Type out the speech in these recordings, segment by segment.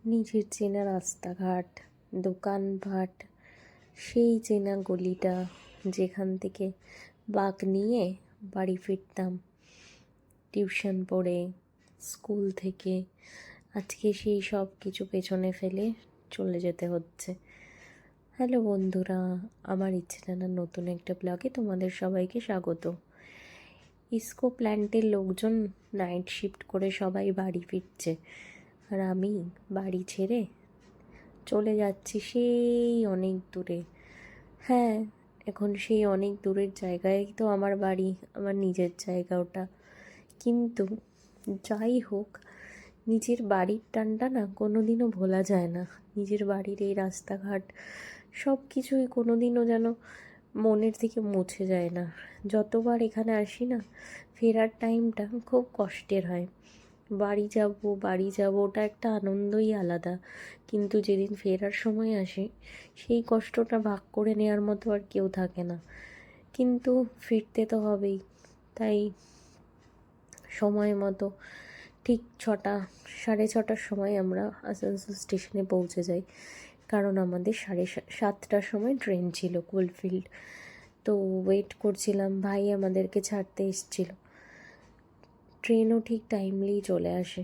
নিজের চেনা রাস্তাঘাট, দোকানপাট, সেই চেনা গলিটা যেখান থেকে বাঁক নিয়ে বাড়ি ফিরতাম টিউশন পড়ে, স্কুল থেকে। আজকে সেই সব কিছু পেছনে ফেলে চলে যেতে হচ্ছে। হ্যালো বন্ধুরা, আমার ইচ্ছে জানার নতুন একটা ব্লগে তোমাদের সবাইকে স্বাগত। ইসকো প্ল্যান্টের লোকজন নাইট শিফট করে সবাই বাড়ি ফিরছে, আর আমি বাড়ি ছেড়ে চলে যাচ্ছি সেই অনেক দূরে। হ্যাঁ, এখন সেই অনেক দূরের জায়গায় তো আমার বাড়ি, আমার নিজের জায়গা ওটা। কিন্তু যাই হোক, নিজের বাড়ির টানটা না কোনো দিনও ভোলা যায় না। নিজের বাড়ির এই রাস্তাঘাট সব কিছুই কোনো দিনও যেন মনের থেকে মুছে যায় না। যতবার এখানে আসি না, ফেরার টাইমটা খুব কষ্টের হয়। বাড়ি যাব ওটা একটা আনন্দই আলাদা, কিন্তু যেদিন ফেরার সময় আসে সেই কষ্টটা ভাগ করে নেওয়ার মতো আর কেউ থাকে না। কিন্তু ফিরতে তো হবেই, তাই সময় মতো ঠিক 6:30 সময় আমরা আসানসোল স্টেশনে পৌঁছে যাই, কারণ আমাদের 7:30টার সময় ট্রেন ছিল কোলফিল্ড। তো ওয়েট করছিলাম, ভাই আমাদেরকে ছাড়তে এসেছিল। ট্রেনও ঠিক টাইমলি চলে আসে,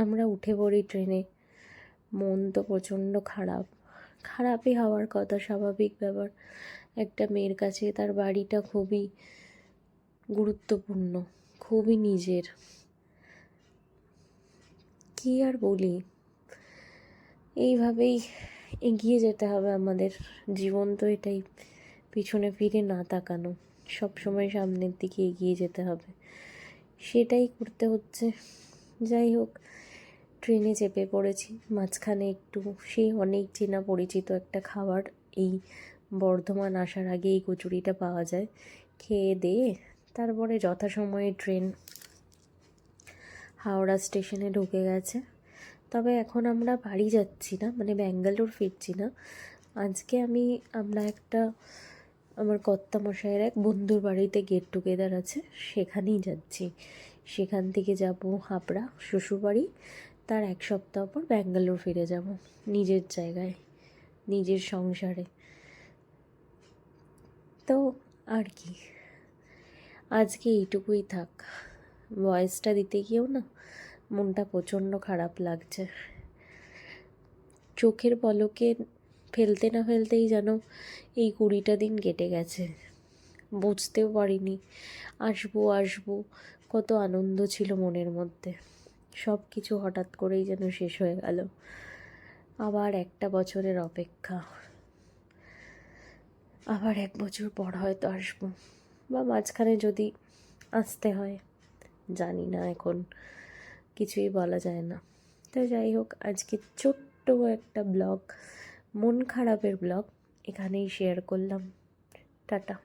আমরা উঠে পড়ি ট্রেনে। মন তো প্রচণ্ড খারাপই হওয়ার কথা, স্বাভাবিক ব্যাপার। একটা মেয়ের কাছে তার বাড়িটা খুবই গুরুত্বপূর্ণ, খুবই নিজের। কি আর বলি, এইভাবেই এগিয়ে যেতে হবে আমাদের। জীবন তো এটাই, পিছনে ফিরে না তাকানো, সবসময় সামনের দিকে এগিয়ে যেতে হবে, সেটাই করতে হচ্ছে। যাই হোক, ট্রেনে চেপে পড়েছি। মাঝখানে একটু সেই অনেক চেনা পরিচিত একটা খাবার, এই বর্ধমান আসার আগে এই কচুরিটা পাওয়া যায়, খেয়ে দিয়ে তারপরে যথাসময়ে ট্রেন হাওড়া স্টেশনে ঢুকে গেছে। তবে এখন আমরা বাড়ি যাচ্ছি না, মানে ব্যাঙ্গালোর ফিরছি না। আজকে আমরা আমার কর্তামশাইয়ের এক বন্ধুর বাড়িতে গেট টুগেদার আছে, সেখানেই যাচ্ছি। সেখান থেকে যাব হাবড়া শ্বশুরবাড়ি, তার 1 সপ্তাহ পর ব্যাঙ্গালোর ফিরে যাব নিজের জায়গায়, নিজের সংসারে। তো আর কি, আজকে এইটুকুই থাক। ভয়েসটা দিতে গিয়েও না মনটা প্রচণ্ড খারাপ লাগছে। চোখের পলকে ফেলতে না ফেলতেই যেন এই 20টা দিন কেটে গেছে, বুঝতেও পারিনি। আসবো কত আনন্দ ছিল মনের মধ্যে, সব কিছু হঠাৎ করেই যেন শেষ হয়ে গেল। আবার একটা বছরের অপেক্ষা, আবার 1 বছর পর হয়তো আসবো, বা মাঝখানে যদি আসতে হয়, জানি না, এখন কিছুই বলা যায় না। তো যাই হোক, আজকে ছোট্ট একটা ব্লগ, মন খারাপের ব্লগ, এখানেই শেয়ার করলাম। টাটা।